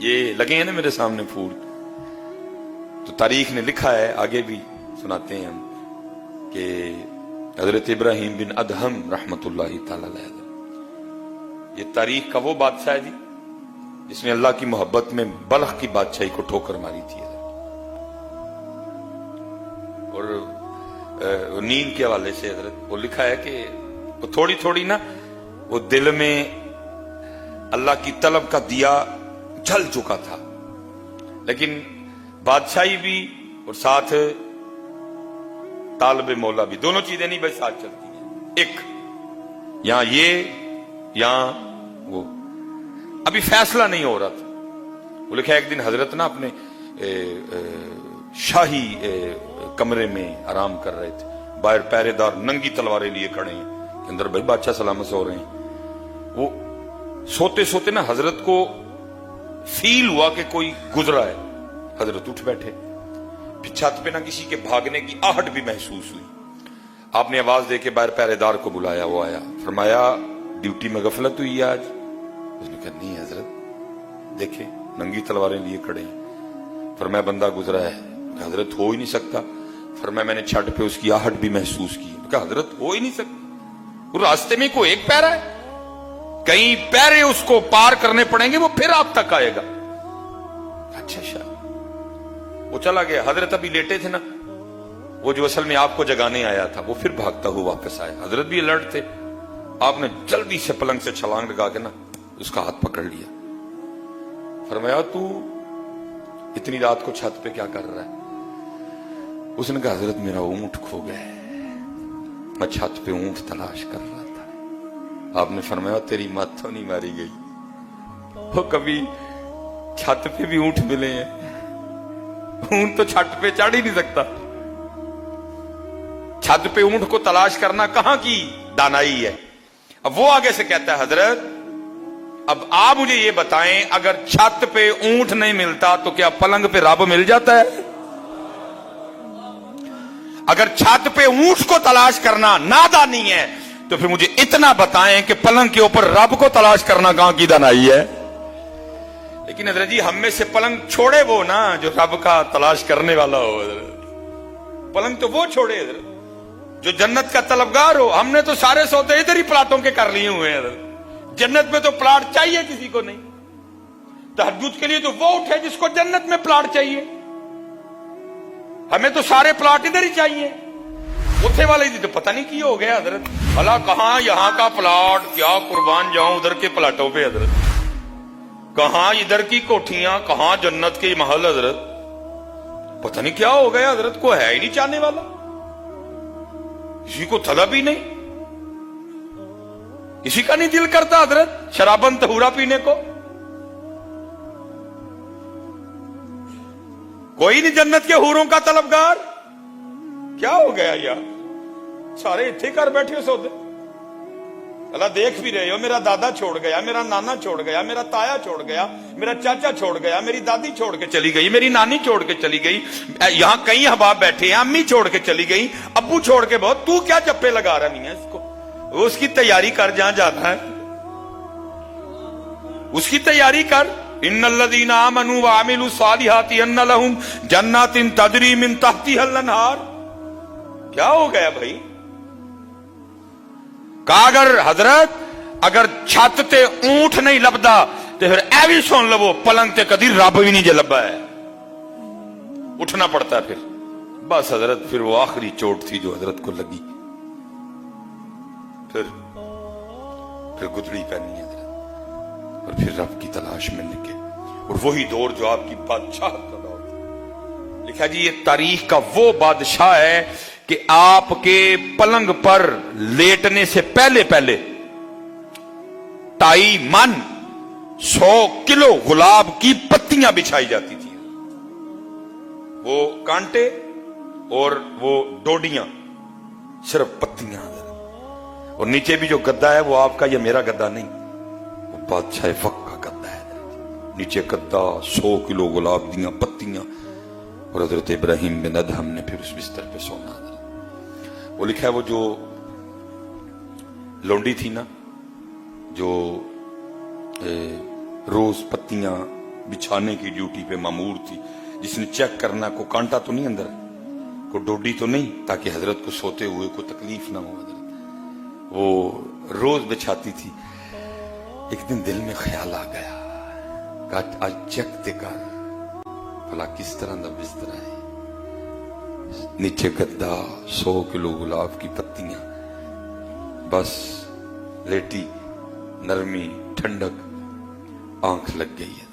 ये लगे हैं ना मेरे सामने फूल, तो तारीख ने लिखा है, आगे भी सुनाते हैं हम, कि हजरत इब्राहिम बिन अदहम रहमतुल्लाहि ताला अलैह, ये तारीख का वो बादशाह है जी जिसने अल्लाह की मोहब्बत में बल्ख की बादशाही को ठोकर मारी थी। और नींद के हवाले से हजरत वो लिखा है कि वो थोड़ी थोड़ी ना वो दिल में अल्लाह की तलब का दिया जल चुका था, लेकिन बादशाही भी और साथ तालब मौला भी, दोनों चीजें नहीं भाई साथ चलती हैं, एक यहां ये यहां वो। अभी फैसला नहीं हो रहा था। वो लिखा एक दिन हजरत ना अपने शाही कमरे में आराम कर रहे थे, बाहर पहरेदार नंगी तलवारें लिए खड़े हैं, अंदर भाई बादशाह सलामत सो रहे हैं। वो सोते सोते ना हजरत को फील हुआ कि कोई गुजरा है। हजरत उठ बैठे, फिर छत पे ना किसी के भागने की आहट भी महसूस हुई। आपने आवाज दे के बाहर पहरेदार को बुलाया, वो आया, फरमाया ड्यूटी में गफलत हुई है आज? उसने कहा नहीं हजरत, देखे नंगी तलवारें लिए खड़े हैं। फरमाया बंदा गुजरा है। हजरत हो ही नहीं सकता। फरमाया मैंने छत पे उसकी आहट भी महसूस की। कहा हजरत हो ही नहीं सकता, वो रास्ते में कोई एक पैरा है, कई पैरे उसको पार करने पड़ेंगे, वो फिर आप तक आएगा। अच्छा वो चला गया। हजरत अभी लेटे थे ना, वो जो असल में आपको जगाने आया था वो फिर भागता हुआ वापस आया। हजरत भी अलर्ट थे। आपने जल्दी से पलंग से छलांग लगा के ना उसका हाथ पकड़ लिया। फरमाया तू इतनी रात को छत पे क्या कर रहा है? उसने कहा हजरत मेरा ऊंट खो गया है, मैं छत पे ऊंट तलाश कर रहा था। आपने फरमाया तेरी मत तो नहीं मारी गई, वो कभी छत पे भी ऊंट मिले हैं, ऊंट तो छत पे चढ़ ही नहीं सकता। छत पे ऊंट को तलाश करना कहां की दानाई है। अब वो आगे से कहता है हजरत अब आप मुझे ये बताएं, अगर छत पे ऊंट नहीं मिलता तो क्या पलंग पे रब मिल जाता है? अगर छत पे ऊंट को तलाश करना नादानी है तो फिर मुझे इतना बताएं कि पलंग के ऊपर रब को तलाश करना कहां की दानाई है। लेकिन हजरत जी हम में से पलंग छोड़े वो ना जो रब का तलाश करने वाला हो। पलंग तो वो छोड़े जो जन्नत का तलबगार हो। हमने तो सारे सौदे इधर ही प्लाटों के कर लिए हुए हैं। जन्नत में तो प्लाट चाहिए किसी को नहीं। तहज्जुद के लिए तो वो उठे जिसको जन्नत में प्लाट चाहिए। हमें तो सारे प्लाट इधर ही चाहिए। उठे वाले तो पता नहीं की हो गया हजरत, भला कहां यहां का प्लाट, क्या कुर्बान जाऊं उधर के प्लाटों पे हजरत, कहां इधर की कोठियां, कहां जन्नत के महल हजरत, पता नहीं क्या हो गया हजरत को है ही नहीं चाहने वाला, किसी को तलब ही नहीं, किसी का नहीं दिल करता हजरत शराबन तहूरा पीने को। कोई नहीं जन्नत के हूरों का तलबगार। क्या हो गया यार, सारे इतने कर बैठे हो सौदे। अल्लाह देख भी रहे हो, मेरा दादा छोड़ गया, मेरा नाना छोड़ गया, मेरा ताया छोड़ गया, मेरा चाचा छोड़ गया, मेरी दादी छोड़ के चली गई, मेरी नानी छोड़ के चली गई, यहां कई अहबाब बैठे हैं, अम्मी छोड़ के चली गई, अब्बू छोड़ के बहुत, तू क्या चप्पे लगा रहा नहीं है इसको? उसकी तैयारी कर जहां जाता है, उसकी तैयारी कर। इन्नल्लज़ीना आमनू व अमिलू सालिहाति अन्न लहुम जन्नातिन तजरी मिन तहतिहल अनहार। क्या हो गया भाई? कागर हजरत अगर छत ते ऊंट नहीं लभदा तो फिर ऐ भी सुन लवो पलंग ते कदी रब भी नहीं जे लभा है। उठना पड़ता है फिर। बस हजरत फिर वो आखिरी चोट थी जो हजरत को लगी। फिर गुदड़ी पहनी है और फिर रब की तलाश में निकले। और वही दौर जो आपकी बादशाह का दौर था। लिखा जी ये तारीख का वो बादशाह है कि आपके पलंग पर लेटने से पहले पहले 2.5 मन 100 किलो गुलाब की पत्तियां बिछाई जाती थी। वो कांटे और वो डोडियां, सिर्फ पत्तियां। और नीचे भी जो गद्दा है वो आपका या मेरा गद्दा नहीं, वो बादशाह वक्त का गद्दा है। नीचे गद्दा, 100 किलो गुलाब दियां पत्तियां। और हजरत इब्राहिम बिन अदहम ने फिर उस बिस्तर पे सोना। वो लिखा है वो जो लौंडी थी ना जो रोज पत्तियां बिछाने की ड्यूटी पे मामूर थी, जिसने चेक करना को कांटा तो नहीं अंदर, को डोडी तो नहीं, ताकि हजरत को सोते हुए को तकलीफ ना हो। हजरत वो रोज बिछाती थी। एक दिन दिल में ख्याल आ गया, आज चेक ते कर भला किस तरह का बिस्तर है, नीचे गद्दा, 100 किलो गुलाब की पत्तियां, बस लेटी, नरमी, ठंडक, आंख लग गई है।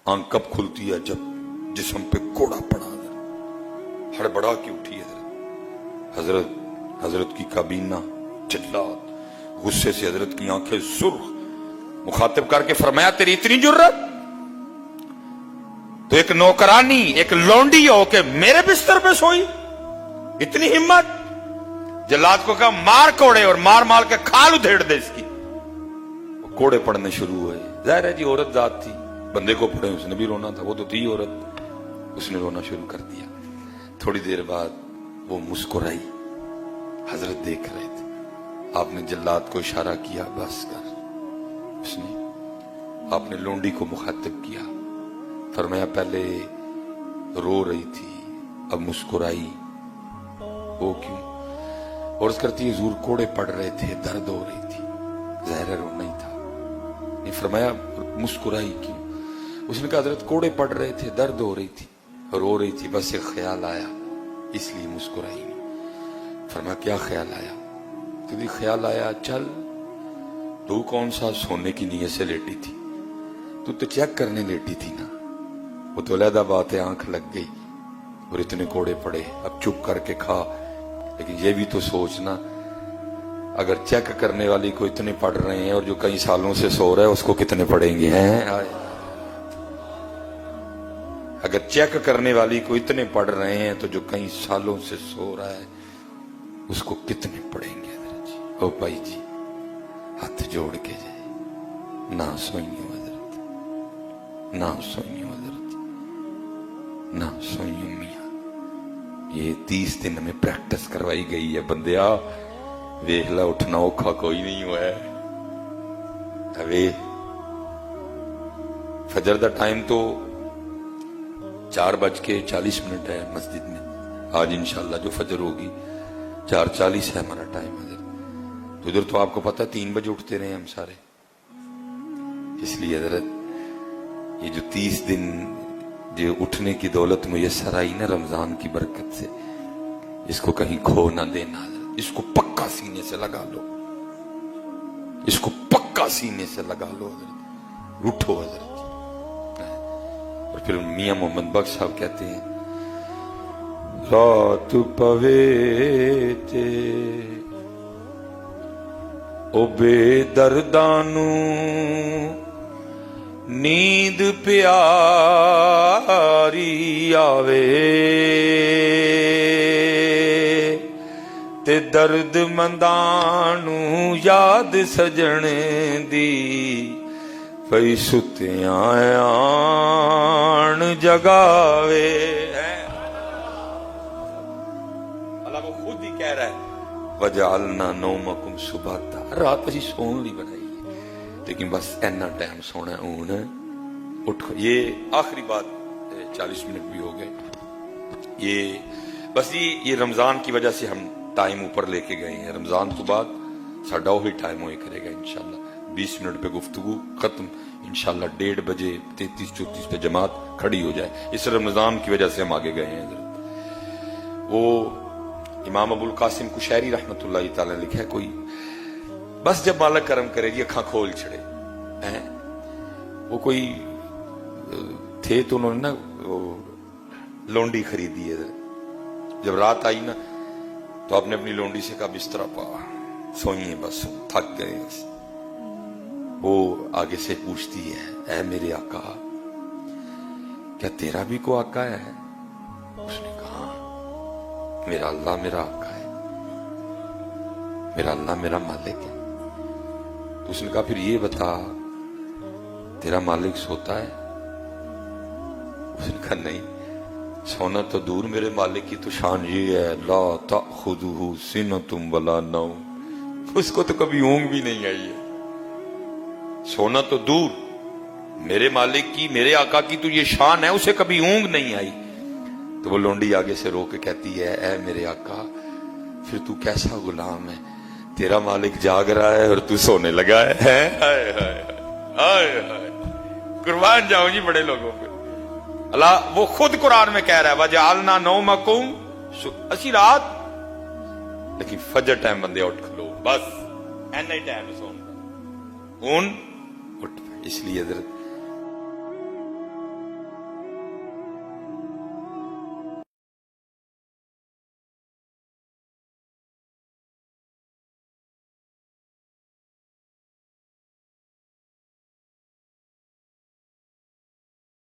आंख कब खुलती है? जब जिस्म पे कोड़ा पड़ा, हड़बड़ा की उठी है हजरत की काबीना चिल्लात, गुस्से से हजरत की आंखें सुर्ख, मुखातिब करके फरमाया तेरी इतनी जुर्रत, तो एक नौकरानी, एक लौंडी हो के मेरे बिस्तर पे सोई, इतनी हिम्मत। जल्लाद को कहा मार कोड़े, और मार मार के खाल उधेड़ दे इसकी। कोड़े पड़ने शुरू हुए। जाहिर है जी औरत जात थी, बंदे को पड़े, उसने भी रोना था, वो तो थी औरत, उसने रोना शुरू कर दिया। थोड़ी देर बाद वो मुस्कुराई, हजरत देख रहे थे। आपने जल्लाद को इशारा किया बस कर, उसने आपने लोंडी को मुखातिब किया, फरमाया पहले रो रही थी अब मुस्कुराई, वो क्यों? और करती है हुजूर कोड़े पड़ रहे थे, दर्द हो रही थी, ज़ाहिर रोना ही था। नहीं फरमाया मुस्कुराई क्यों? उसने कहा हजरत कोड़े पड़ रहे थे, दर्द हो रही थी, रो रही थी, बस एक ख्याल आया इसलिए मुस्कुराई नहीं। फरमाया क्या ख्याल आया? तो ख्याल आया चल तू कौन सा सोने की नीयत से लेटी थी, तू तो चेक करने लेटी थी ना, वो तो अलहदा बात है, आंख लग गई और इतने कोड़े पड़े, अब चुप करके खा। लेकिन ये भी तो सोचना, अगर चेक करने वाली को इतने पड़ रहे हैं और जो कई सालों से सो रहा है उसको कितने पड़ेंगे हैं? अगर चेक करने वाली को इतने पड़ रहे हैं तो जो कई सालों से सो रहा है उसको कितने पड़ेंगे? ओ भाई जी हाथ जोड़ के जाए, ना सोइयो हजरत, ना सोइयो हजरत, ना सोइयो मियां। ये 30 दिन में प्रैक्टिस करवाई गई है बंदिया, वेख ला उठना औखा कोई नहीं हुआ है। अबे फजर का टाइम तो 4:40 है मस्जिद में, आज इंशाल्लाह जो फजर होगी 4:40 है हमारा टाइम। हजरत उधर तो आपको पता 3 बजे उठते रहे हम सारे, इसलिए हजरत ये जो 30 दिन जो उठने की दौलत मुयस्सर आई ना रमजान की बरकत से, इसको कहीं खो ना देना हजरत, इसको पक्का सीने से लगा लो, इसको पक्का सीने से लगा लो हजरत, उठो हजरत। और फिर मियां मोहम्मद बख्श साहब कहते हैं रात पवे ते ओ बेदर्दानू नींद प्यारी आवे ते दर्द मंदानू याद सजण दी पई सुतियां आण जगावे। अल्लाह वो खुद ही कह रहा है वजालना नौमकुम सुबाता, रात असी सोन ली बनाई है, लेकिन बस इतना टाइम सोना हूं उठो। ये आखिरी बात, 40 मिनट भी हो गए। ये बस ये रमजान की वजह से हम टाइम ऊपर लेके गए हैं। रमजान तो बाद साडा वही टाइम हो करेगा इंशाल्लाह, 20 मिनट पे गुफ्तगू खत्म, इंशाल्लाह 1:30 बजे 33-34 पे जमात खड़ी हो जाए। इस रमजान की वजह से हम आगे गए हैं। वो इमाम अबुल कासिम कुशैरी रहमतुल्लाह तआला ने लिखा है, कोई बस जब मालिक करम करे जी अखा खोल छड़े हैं। वो कोई थे तो उन्होंने ना वो लौंडी खरीदी है, जब रात आई ना तो आपने अपनी लौंडी से कहा बिस्तरा पा सोइए, बस थक गए। वो आगे से पूछती है ऐ मेरे आका क्या तेरा भी को आका है? उसने कहा मेरा अल्लाह मेरा आका है, मेरा अल्लाह मेरा मालिक है। तो उसने कहा फिर ये बता तेरा मालिक सोता है? उसने कहा नहीं, सोना तो दूर, मेरे मालिक की तो शान ये है ला ताखुदुहु सिनतुम वला नौम, उसको तो कभी ऊंघ भी नहीं आई है। सोना तो दूर, میرے مالک کی، میرے آقا کی تو یہ شان ہے، اسے کبھی اونگ نہیں آئی. تو وہ لونڈی آگے سے رو کے کہتی ہے اے میرے آقا پھر تو کیسا غلام ہے، تیرا مالک جاگ رہا ہے اور تو سونے لگا ہے. ہائے ہائے ہائے ہائے، قربان جاؤں جی بڑے لوگوں پہ. اللہ وہ خود قرآن میں کہہ رہا ہے وَجَعَلْنَا نَوْمَكُمْ، اسی رات لیکن فجر ٹائم بندے اٹھ کھلو، بس این ٹائم سون اون اٹھ. اس لیے حضرت